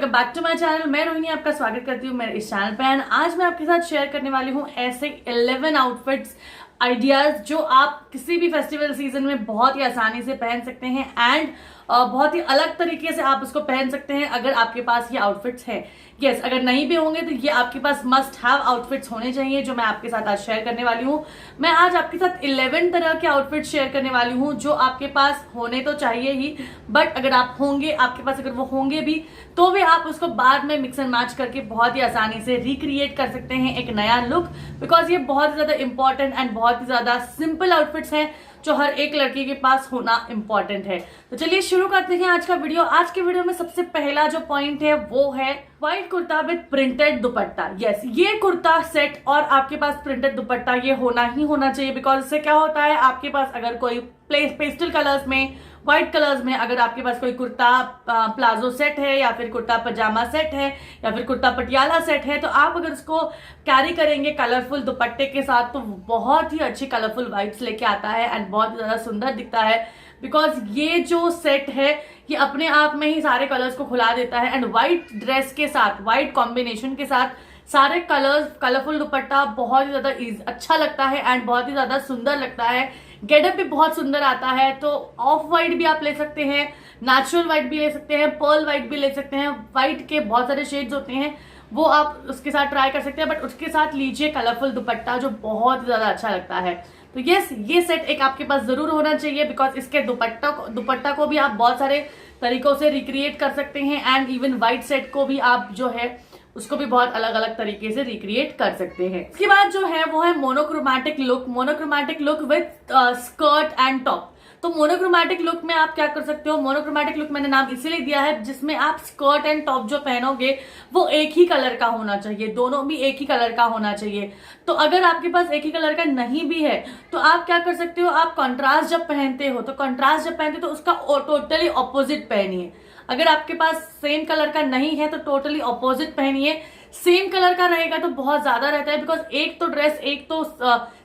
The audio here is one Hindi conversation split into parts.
Welcome back to my channel. मैं रोहिणी आपका स्वागत करती हूँ मेरे इस चैनल पे। एंड आज मैं आपके साथ शेयर करने वाली हूँ ऐसे 11 आउटफिट्स आइडियाज जो आप किसी भी फेस्टिवल सीजन में बहुत ही आसानी से पहन सकते हैं एंड बहुत ही अलग तरीके से आप उसको पहन सकते हैं अगर आपके पास ये आउटफिट्स हैं। यस, अगर नहीं भी होंगे तो ये आपके पास मस्ट हैव आउटफिट्स होने चाहिए जो मैं आपके साथ आज शेयर करने वाली हूँ। मैं आज आपके साथ 11 तरह के आउटफिट्स शेयर करने वाली हूँ जो आपके पास होने तो चाहिए ही, बट अगर आप होंगे आपके पास अगर वो होंगे भी तो भी आप उसको बाद में मिक्स एंड मैच करके बहुत ही आसानी से रिक्रिएट कर सकते हैं एक नया लुक। बिकॉज ये बहुत ही ज्यादा इंपॉर्टेंट एंड बहुत ही ज्यादा सिंपल आउटफिट्स हैं जो हर एक लड़की के पास होना इंपॉर्टेंट है। तो चलिए शुरू करते हैं आज का वीडियो। आज के वीडियो में सबसे पहला जो पॉइंट है वो है white kurta with printed dupatta. Yes, ये कुर्ता सेट और आपके पास प्रिंटेड दुपट्टा ये होना ही होना चाहिए। बिकॉज इससे क्या होता है, आपके पास अगर कोई पेस्टल कलर्स में, व्हाइट कलर्स में अगर आपके पास कोई कुर्ता प्लाजो सेट है या फिर कुर्ता पजामा सेट है या फिर कुर्ता पटियाला सेट है, तो आप अगर उसको कैरी करेंगे कलरफुल दुपट्टे के साथ तो बहुत ही अच्छी कलरफुल वाइब्स लेके आता है एंड बहुत ही ज्यादा सुंदर दिखता है। बिकॉज ये जो सेट है ये अपने आप में ही सारे कलर्स को खुला देता है एंड व्हाइट ड्रेस के साथ, व्हाइट कॉम्बिनेशन के साथ सारे कलर्स, कलरफुल दुपट्टा बहुत ही ज्यादा अच्छा लगता है एंड बहुत ही ज्यादा सुंदर लगता है। गेटअप भी बहुत सुंदर आता है। तो ऑफ व्हाइट भी आप ले सकते हैं, नेचुरल व्हाइट भी ले सकते हैं, पर्ल व्हाइट भी ले सकते हैं। व्हाइट के बहुत सारे शेड्स होते हैं वो आप उसके साथ ट्राई कर सकते हैं, बट उसके साथ लीजिए कलरफुल दुपट्टा जो बहुत ज्यादा अच्छा लगता है। तो यस, ये सेट एक आपके पास जरूर होना चाहिए। बिकॉज इसके दुपट्टा को भी आप बहुत सारे तरीकों से रिक्रिएट कर सकते हैं एंड इवन व्हाइट सेट को भी आप जो है उसको भी बहुत अलग अलग तरीके से रिक्रिएट कर सकते हैं। इसके बाद जो है वो है monochromatic look with skirt and top. तो मोनोक्रोमैटिक लुक में आप क्या कर सकते हो, मोनोक्रोमैटिक लुक मैंने नाम इसीलिए दिया है जिसमें आप स्कर्ट एंड टॉप जो पहनोगे वो एक ही कलर का होना चाहिए, दोनों भी एक ही कलर का होना चाहिए। तो अगर आपके पास एक ही कलर का नहीं भी है तो आप क्या कर सकते हो, आप कंट्रास्ट जब पहनते हो तो उसका टोटली ऑपोजिट पहनिए। अगर आपके पास सेम कलर का नहीं है तो टोटली ऑपोजिट पहनिए। सेम कलर का रहेगा तो बहुत ज्यादा रहता है। बिकॉज एक तो ड्रेस, एक तो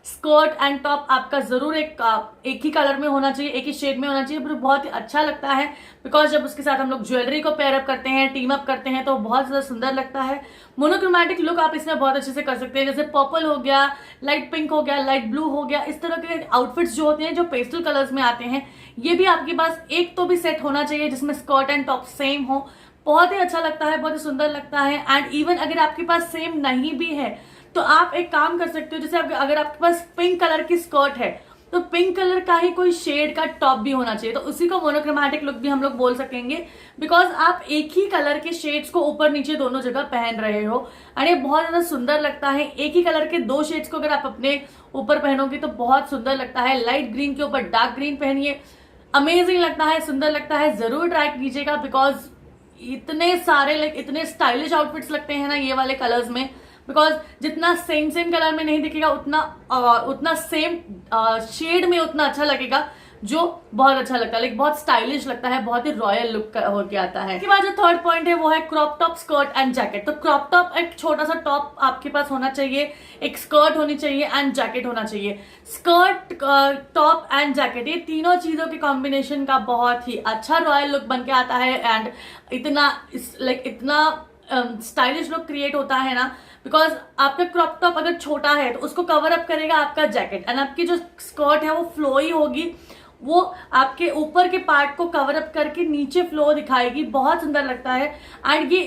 स्कर्ट एंड टॉप आपका जरूर एक ही कलर में होना चाहिए, एक ही शेड में होना चाहिए, पर बहुत ही अच्छा लगता है। बिकॉज जब उसके साथ हम लोग ज्वेलरी को पेयर अप करते हैं, टीम अप करते हैं तो बहुत ज्यादा सुंदर लगता है। मोनोक्रोमैटिक लुक आप इसमें बहुत अच्छे से कर सकते हैं, जैसे पर्पल हो गया, लाइट पिंक हो गया, लाइट ब्लू हो गया। इस तरह के आउटफिट्स जो होते हैं जो पेस्टल कलर्स में आते हैं, ये भी आपके पास एक तो भी सेट होना चाहिए जिसमें स्कर्ट एंड टॉप सेम हो। बहुत ही अच्छा लगता है, बहुत ही सुंदर लगता है। एंड इवन अगर आपके पास सेम नहीं भी है तो आप एक काम कर सकते हो, जैसे अगर आपके पास पिंक कलर की स्कर्ट है तो पिंक कलर का ही कोई शेड का टॉप भी होना चाहिए। तो उसी को मोनोक्रोमैटिक लुक भी हम लोग बोल सकेंगे। बिकॉज आप एक ही कलर के शेड्स को ऊपर नीचे दोनों जगह पहन रहे हो और ये बहुत ज्यादा सुंदर लगता है। एक ही कलर के दो शेड्स को अगर आप अपने ऊपर पहनोगे तो बहुत सुंदर लगता है। लाइट ग्रीन के ऊपर डार्क ग्रीन पहनिए, अमेजिंग लगता है, सुंदर लगता है। जरूर ट्राई कीजिएगा। बिकॉज इतने सारे इतने स्टाइलिश आउटफिट्स लगते हैं ना ये वाले कलर्स में। बिकॉज जितना सेम कलर में नहीं दिखेगा उतना सेम शेड में उतना अच्छा लगेगा, जो बहुत अच्छा लगता है, बहुत स्टाइलिश लगता है, बहुत ही रॉयल लुक होके आता है। इसके बाद जो थर्ड पॉइंट है वो है crop top, skirt and jacket. तो क्रॉप टॉप एक छोटा सा टॉप आपके पास होना चाहिए, एक स्कर्ट होनी चाहिए एंड जैकेट होना चाहिए। स्कर्ट, टॉप एंड जैकेट, ये तीनों चीजों के कॉम्बिनेशन का बहुत ही अच्छा रॉयल लुक बन के आता है एंड इतना स्टाइलिश लुक क्रिएट होता है ना। बिकॉज आपका क्रॉप टॉप अगर छोटा है तो उसको कवर अप करेगा आपका जैकेट एंड आपकी जो स्कर्ट है वो फ्लोई होगी, वो आपके ऊपर के पार्ट को कवर अप करके नीचे फ्लो दिखाएगी, बहुत सुंदर लगता है। एंड ये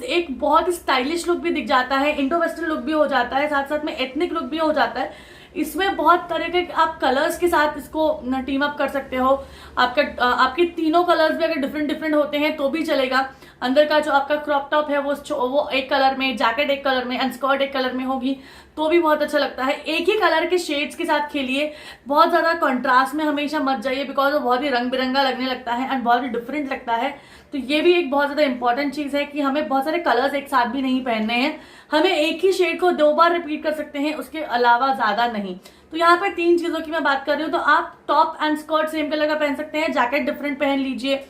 एक बहुत ही स्टाइलिश लुक भी दिख जाता है, इंडो वेस्टर्न लुक भी हो जाता है, साथ साथ में एथनिक लुक भी हो जाता है। इसमें बहुत तरह के आप कलर्स के साथ इसको टीम अप कर सकते हो। आपके तीनों कलर्स भी अगर डिफरेंट होते हैं तो भी चलेगा। अंदर का जो आपका क्रॉप टॉप है वो एक कलर में, जैकेट एक कलर में एंड स्कर्ट एक कलर में होगी तो भी बहुत अच्छा लगता है। एक ही कलर के शेड्स के साथ खेलिए, बहुत ज्यादा कंट्रास्ट में हमेशा मत जाइए। बिकॉज वो बहुत ही रंग बिरंगा लगने लगता है एंड बहुत ही डिफरेंट लगता है। तो ये भी एक बहुत ज्यादा इंपॉर्टेंट चीज है कि हमें बहुत सारे कलर्स एक साथ भी नहीं पहनने हैं, हमें एक ही शेड को 2 बार रिपीट कर सकते हैं, उसके अलावा ज्यादा नहीं। तो यहाँ पर 3 चीजों की मैं बात कर रही हूँ। तो आप top and skirt same colour का पहन सकते हैं, जैकेट डिफरेंट पहन लीजिए।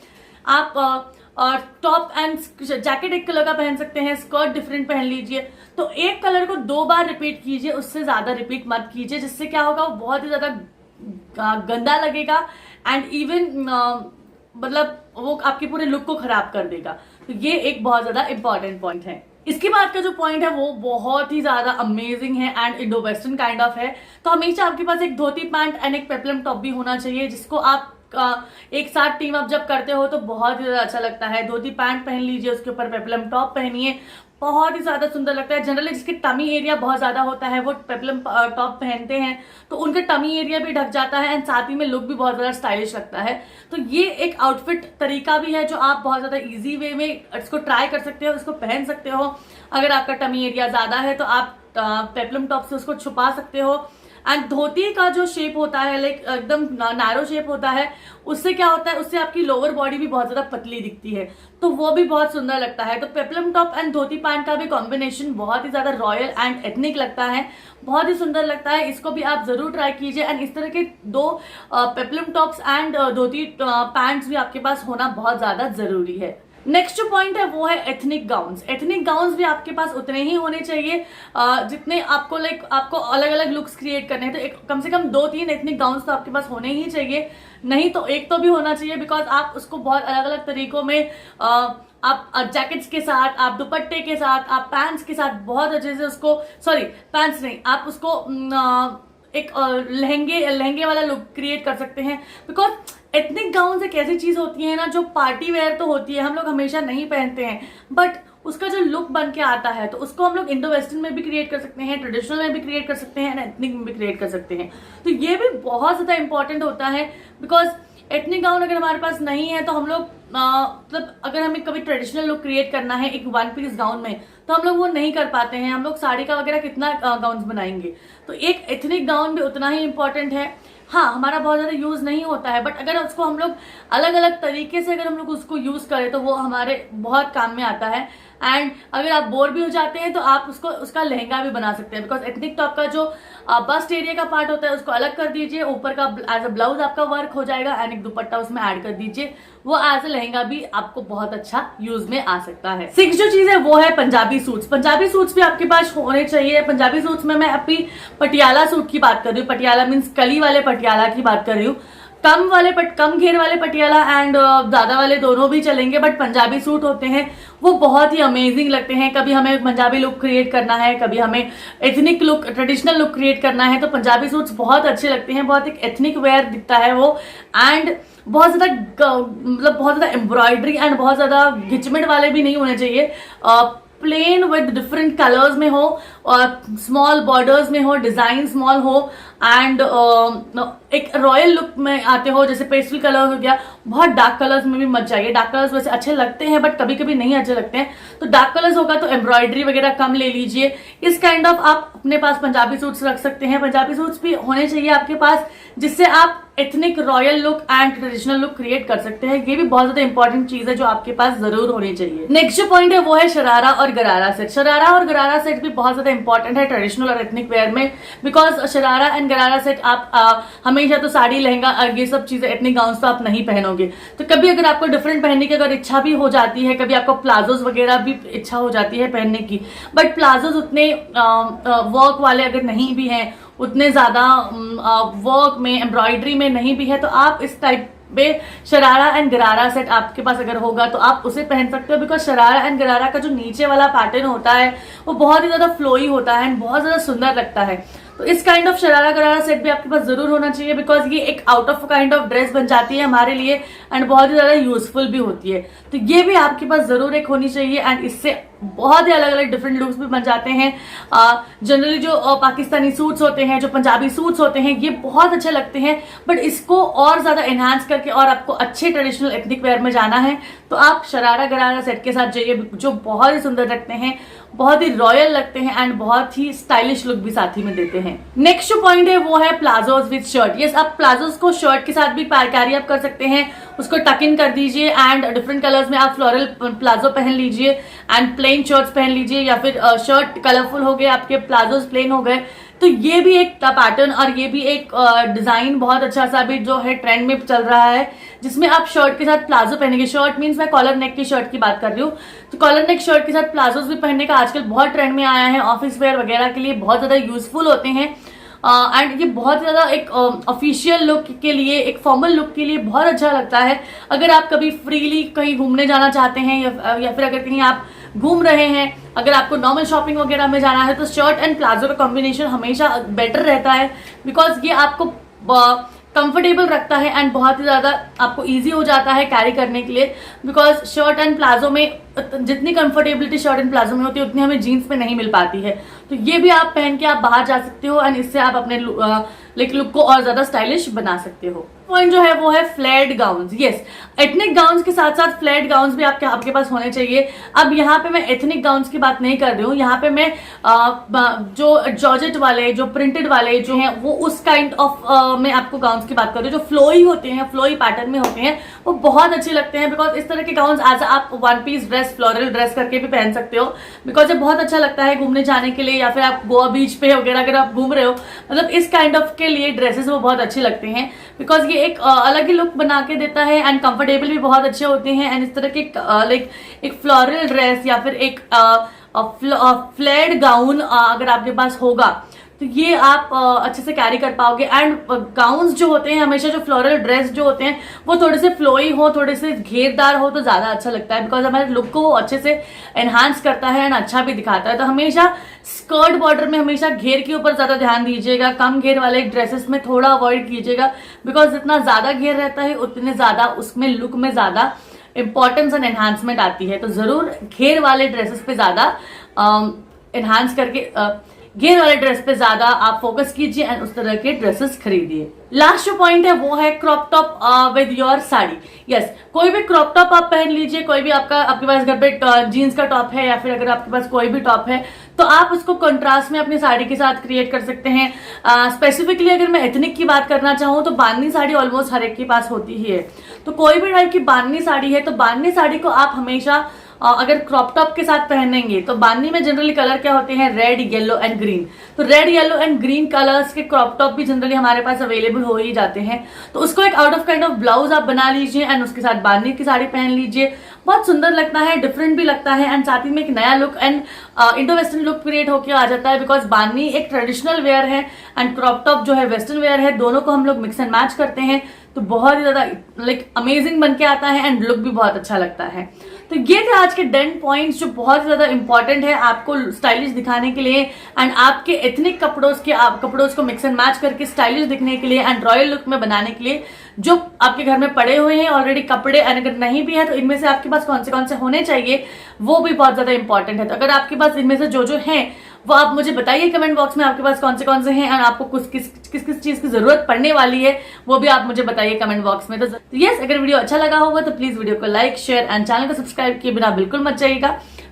आप और टॉप एंड जैकेट एक कलर का पहन सकते हैं, स्कर्ट डिफरेंट पहन लीजिए। तो एक कलर को 2 बार रिपीट कीजिए, उससे ज्यादा रिपीट मत कीजिए, जिससे क्या होगा वो बहुत ही ज्यादा गंदा लगेगा एंड इवन मतलब वो आपके पूरे लुक को खराब कर देगा। तो ये एक बहुत ज्यादा इंपॉर्टेंट पॉइंट है। इसके बाद का जो पॉइंट है वो बहुत ही ज्यादा अमेजिंग है and Indo western kind of है। तो हमेशा आपके पास एक धोती पैंट एंड एक पेप्लम टॉप भी होना चाहिए, जिसको आप एक साथ टीम अप जब करते हो तो बहुत ही ज्यादा अच्छा लगता है। धोती पैंट पहन लीजिए, उसके ऊपर पेप्लम टॉप पहनिए, बहुत ही ज्यादा सुंदर लगता है। जनरली जिसके टमी एरिया बहुत ज्यादा होता है वो पेप्लम टॉप पहनते हैं तो उनका टमी एरिया भी ढक जाता है एंड साथ ही में लुक भी बहुत ज्यादा स्टाइलिश लगता है। तो ये एक आउटफिट तरीका भी है जो आप बहुत ज्यादा इजी वे में इसको ट्राई कर सकते हो, इसको पहन सकते हो। अगर आपका टमी एरिया ज्यादा है तो आप पेप्लम टॉप से उसको छुपा सकते हो। एंड धोती का जो शेप होता है लाइक एकदम नैरो शेप होता है, उससे क्या होता है, उससे आपकी लोअर बॉडी भी बहुत ज्यादा पतली दिखती है, तो वो भी बहुत सुंदर लगता है। तो peplum top and dhoti pant का भी कॉम्बिनेशन बहुत ही ज्यादा रॉयल एंड एथनिक लगता है, बहुत ही सुंदर लगता है। इसको भी आप जरूर ट्राई कीजिए एंड इस तरह के दो peplum tops and dhoti pants भी आपके पास होना बहुत ज्यादा जरूरी है। नेक्स्ट जो पॉइंट है वो है एथनिक गाउन्स। एथनिक गाउन्स भी आपके पास उतने ही होने चाहिए जितने आपको आपको अलग अलग लुक्स क्रिएट करने हैं। तो एक कम से कम 2-3 एथनिक गाउन्स तो आपके पास होने ही चाहिए, नहीं तो एक तो भी होना चाहिए, बिकॉज आप उसको बहुत अलग अलग तरीकों में आप जैकेट्स के साथ, आप दुपट्टे के साथ, आप पैंट्स के साथ बहुत अच्छे से उसको, सॉरी पैंट्स नहीं, आप उसको एक लहंगे वाला लुक क्रिएट कर सकते हैं। बिकॉज एथनिक गाउन एक ऐसी चीज होती है ना जो पार्टी वेयर तो होती है, हम लोग हमेशा नहीं पहनते हैं, बट उसका जो लुक बन के आता है तो उसको हम लोग इंडो वेस्टर्न में भी क्रिएट कर सकते हैं, ट्रेडिशनल में भी क्रिएट कर सकते हैं, एथनिक में भी क्रिएट कर सकते हैं। तो ये भी बहुत ज्यादा इंपॉर्टेंट होता है, बिकॉज एथनिक गाउन अगर हमारे पास नहीं है तो हम लोग मतलब अगर हमें कभी ट्रेडिशनल लुक क्रिएट करना है एक 1 पीस गाउन में तो हम लोग वो नहीं कर पाते हैं। हम लोग साड़ी का वगैरह कितना गाउन्स बनाएंगे, तो एक एथनिक गाउन भी उतना ही इंपॉर्टेंट है। हाँ, हमारा बहुत ज्यादा यूज नहीं होता है, बट अगर उसको हम लोग अलग अलग तरीके से अगर हम लोग उसको यूज करें तो वो हमारे बहुत काम में आता है। एंड अगर आप बोर भी हो जाते हैं तो आप उसका लहंगा भी बना सकते हैं, बिकॉज एथनिक टॉप का जो बस्ट एरिया का पार्ट होता है उसको अलग कर दीजिए, ऊपर का एज अ ब्लाउज आपका वर्क हो जाएगा एंड एक दुपट्टा उसमें ऐड कर दीजिए, वो एज अ लहंगा भी आपको बहुत अच्छा यूज में आ सकता है। 6 जो चीज है वो है पंजाबी सूट्स। पंजाबी सूट्स भी आपके पास होने चाहिए। पंजाबी सूट्स में मैं अपनी पटियाला सूट की बात कर रही हूँ, पटियाला मीन्स कली वाले पटियाला की बात कर रही हूँ। कम घेर वाले पटियाला एंड ज्यादा वाले दोनों भी चलेंगे, बट पंजाबी सूट होते हैं वो बहुत ही अमेजिंग लगते हैं। कभी हमें पंजाबी लुक क्रिएट करना है, कभी हमें ethnic look, traditional look create करना है, तो पंजाबी सूट्स बहुत अच्छे लगते हैं, बहुत एक एथनिक वेयर दिखता है वो। एंड बहुत ज्यादा मतलब बहुत ज्यादा एम्ब्रॉयडरी एंड बहुत ज्यादा घिचमिट वाले भी नहीं होने चाहिए, प्लेन विद डिफरेंट कलर्स में हो और स्मॉल बॉर्डर्स में हो, डिजाइन स्मॉल हो एंड एक रॉयल लुक में आते हो, जैसे पेस्टल कलर्स हो गया। बहुत डार्क कलर्स में भी मत जाइए, डार्क कलर्स वैसे अच्छे लगते हैं बट कभी कभी नहीं अच्छे लगते हैं, तो डार्क कलर्स होगा तो एम्ब्रॉयडरी वगैरह कम ले लीजिए। इस काइंड ऑफ आप अपने पास पंजाबी सूट्स रख सकते हैं। पंजाबी सूट्स भी होने चाहिए आपके पास, जिससे आप ethnic royal look and traditional look create कर सकते हैं। ये भी बहुत ज्यादा इंपॉर्टेंट चीज है जो आपके पास जरूर होनी चाहिए। नेक्स्ट जो पॉइंट है वो है शरारा और गरारा सेट। शरारा और गरारा सेट भी बहुत ज्यादा इंपॉर्टेंट है ट्रेडिशनल और एथनिक वेयर में, बिकॉज शरारा एंड गरारा सेट आप हमेशा तो साड़ी, लहंगा, ये सब चीजें, एथनिक गाउन्स तो आप नहीं पहनोगे, तो कभी अगर आपको डिफरेंट पहनने की अगर इच्छा भी हो जाती है, कभी आपको प्लाजोज वगैरह भी इच्छा हो जाती है पहनने की, बट प्लाजोज उतने वर्क वाले अगर नहीं भी हैं, उतने ज्यादा वर्क में, एम्ब्रॉयडरी में नहीं भी है, तो आप इस टाइप में शरारा एंड गरारा सेट आपके पास अगर होगा तो आप उसे पहन सकते हो। बिकॉज शरारा एंड गरारा का जो नीचे वाला पैटर्न होता है वो बहुत ही ज्यादा फ्लोई होता है एंड बहुत ज्यादा सुंदर लगता है। तो इस काइंड ऑफ शरारा गरारा सेट भी आपके पास जरूर होना चाहिए, बिकॉज ये एक out of kind of dress बन जाती है हमारे लिए एंड बहुत ही ज्यादा यूजफुल भी होती है। तो ये भी आपके पास जरूर एक होनी चाहिए एंड इससे बहुत ही अलग अलग डिफरेंट लुक्स भी बन जाते हैं। जनरली जो पाकिस्तानी सूट्स होते हैं, जो पंजाबी सूट्स होते हैं, ये बहुत अच्छे लगते हैं, बट इसको और ज्यादा एनहांस करके और आपको अच्छे ट्रेडिशनल एथनिक वेयर में जाना है तो आप शरारा गरारा सेट के साथ जाइए, जो बहुत ही सुंदर लगते हैं, बहुत ही रॉयल लगते हैं एंड बहुत ही स्टाइलिश लुक भी साथ ही में देते हैं। नेक्स्ट जो पॉइंट है वो है प्लाजोज विद शर्ट। यस, आप प्लाजोज को शर्ट के साथ भी कैरी अप कर सकते हैं, उसको टक इन कर दीजिए एंड डिफरेंट कलर्स में आप फ्लोरल प्लाजो पहन लीजिए एंड प्लेन शर्ट्स पहन लीजिए, या फिर शर्ट कलरफुल हो गए, आपके प्लाजोज प्लेन हो गए, तो ये भी एक पैटर्न और ये भी एक डिजाइन बहुत अच्छा सा भी जो है ट्रेंड में चल रहा है, जिसमें आप शर्ट के साथ प्लाजो पहनेंगे। शर्ट मीन्स मैं कॉलर नेक की शर्ट की बात कर रही हूँ, तो कॉलर नेक शर्ट के साथ प्लाजोज भी पहनने का आजकल बहुत ट्रेंड में आया है, ऑफिस वेयर वगैरह के लिए बहुत ज्यादा यूजफुल होते हैं। एंड ये बहुत ज्यादा एक ऑफिशियल लुक के लिए, एक फॉर्मल लुक के लिए बहुत अच्छा लगता है। अगर आप कभी फ्रीली कहीं घूमने जाना चाहते हैं या फिर अगर कहीं आप घूम रहे हैं, अगर आपको नॉर्मल शॉपिंग वगैरह में जाना है, तो शर्ट एंड प्लाजो का कॉम्बिनेशन हमेशा बेटर रहता है, बिकॉज ये आपको कंफर्टेबल रखता है एंड बहुत ही ज्यादा आपको इजी हो जाता है कैरी करने के लिए। बिकॉज शर्ट एंड प्लाजो में जितनी कंफर्टेबिलिटी शर्ट एंड प्लाजो में होती है उतनी हमें जीन्स में नहीं मिल पाती है। तो ये भी आप पहन के आप बाहर जा सकते हो एंड इससे आप अपने लुक को और ज्यादा स्टाइलिश बना सकते हो। पॉइंट जो है वो है flat gowns. Yes, ethnic gowns के साथ साथ फ्लैट गाउन्स भी आपके पास होने चाहिए। अब यहाँ पे मैं एथनिक गाउन्स की बात नहीं कर रही हूँ, यहाँ पे मैं जो जॉर्जेट वाले, जो प्रिंटेड वाले जो हैं, वो उस काइंड ऑफ में आपको गाउन्स की बात कर रही हूँ। जो फ्लोई होते हैं, फ्लोई पैटर्न में होते हैं, वो बहुत अच्छे लगते हैं। बिकॉज इस तरह के गाउन्स एज आप one piece dress, floral dress करके भी पहन सकते हो। बिकॉज ये बहुत अच्छा लगता है घूमने जाने के लिए, या फिर आप गोवा बीच पे वगैरह अगर आप घूम रहे हो, मतलब इस काइंड ऑफ के लिए ड्रेसेस वो बहुत अच्छे लगते हैं। बिकॉज ये एक अलग ही लुक बना के देता है एंड कंफर्टेबल भी बहुत अच्छे होते हैं। एंड इस तरह के लाइक एक फ्लोरल ड्रेस या फिर एक फ्लेड गाउन अगर आपके पास होगा तो ये आप अच्छे से कैरी कर पाओगे। एंड गाउन्स जो होते हैं, हमेशा जो फ्लोरल ड्रेस जो होते हैं वो थोड़े से फ्लोई हो, थोड़े से घेरदार हो तो ज्यादा अच्छा लगता है। बिकॉज हमारे लुक को वो अच्छे से एनहांस करता है एंड अच्छा भी दिखाता है। तो हमेशा स्कर्ट बॉर्डर में हमेशा घेर के ऊपर ज्यादा ध्यान दीजिएगा, कम घेर वाले ड्रेसेस में थोड़ा अवॉइड कीजिएगा। बिकॉज जितना ज्यादा घेर रहता है उतने ज्यादा उसमें लुक में ज्यादा इंपॉर्टेंस एंड एनहांसमेंट आती है। तो जरूर घेर वाले ड्रेसेस पे ज्यादा एनहांस करके घेर वाले ड्रेस पे ज्यादा आप फोकस कीजिए एंड उस तरह के ड्रेसेस खरीदिए। लास्ट जो पॉइंट है वो है crop top with your sari. Yes, कोई भी क्रॉप टॉप आप पहन लीजिए, कोई भी आपके पास घर पे जीन्स का टॉप है या फिर अगर आपके पास कोई भी टॉप है तो आप उसको कंट्रास्ट में अपनी साड़ी के साथ क्रिएट कर सकते हैं। स्पेसिफिकली अगर मैं एथनिक की बात करना चाहूँ तो बांधनी साड़ी ऑलमोस्ट हर एक के पास होती ही है। तो कोई भी टाइप की बांधनी साड़ी है तो बांधनी साड़ी को आप हमेशा अगर क्रॉप टॉप के साथ पहनेंगे तो बांधनी में जनरली कलर क्या होते हैं, रेड, येलो एंड ग्रीन। तो red, yellow and green colours के क्रॉप टॉप भी जनरली हमारे पास अवेलेबल हो ही जाते हैं। तो उसको एक out of kind of blouse आप बना लीजिए एंड उसके साथ बांधनी की साड़ी पहन लीजिए। बहुत सुंदर लगता है, डिफरेंट भी लगता है एंड साथ ही में एक नया look and Indo western look create होकर आ जाता है। बिकॉज बांधनी एक ट्रेडिशनल वेयर है एंड क्रॉप टॉप जो है वेस्टर्न वेयर है, दोनों को हम लोग मिक्स एंड मैच करते हैं तो बहुत ही ज्यादा लाइक अमेजिंग बन के आता है एंड लुक भी बहुत अच्छा लगता है। तो ये थे आज के 10 पॉइंट्स जो बहुत ज्यादा इंपॉर्टेंट है आपको स्टाइलिश दिखाने के लिए एंड आपके एथनिक कपड़ों को मिक्स एंड मैच करके स्टाइलिश दिखने के लिए एंड रॉयल लुक में बनाने के लिए जो आपके घर में पड़े हुए हैं ऑलरेडी कपड़े। अगर नहीं भी है तो इनमें से आपके पास कौन से होने चाहिए वो भी बहुत ज्यादा इंपॉर्टेंट है। तो अगर आपके पास इनमें से जो हैं वो आप मुझे बताइए कमेंट बॉक्स में आपके पास कौन से हैं एंड आपको किस चीज की जरूरत पड़ने वाली है वो भी आप मुझे बताइए कमेंट बॉक्स में। तो यस, अगर वीडियो अच्छा लगा होगा तो प्लीज वीडियो को लाइक, शेयर एंड चैनल को सब्सक्राइब किए बिना बिल्कुल मत जाइएगा।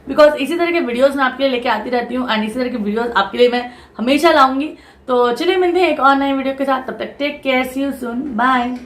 बिकॉज इसी तरह के वीडियोस मैं आपके लिए लेके आती रहती हूँ एंड इसी तरह के वीडियोस आपके लिए मैं हमेशा लाऊंगी। तो चलिए मिलते हैं एक और नए वीडियो के साथ, तब तक take care, see you soon, bye.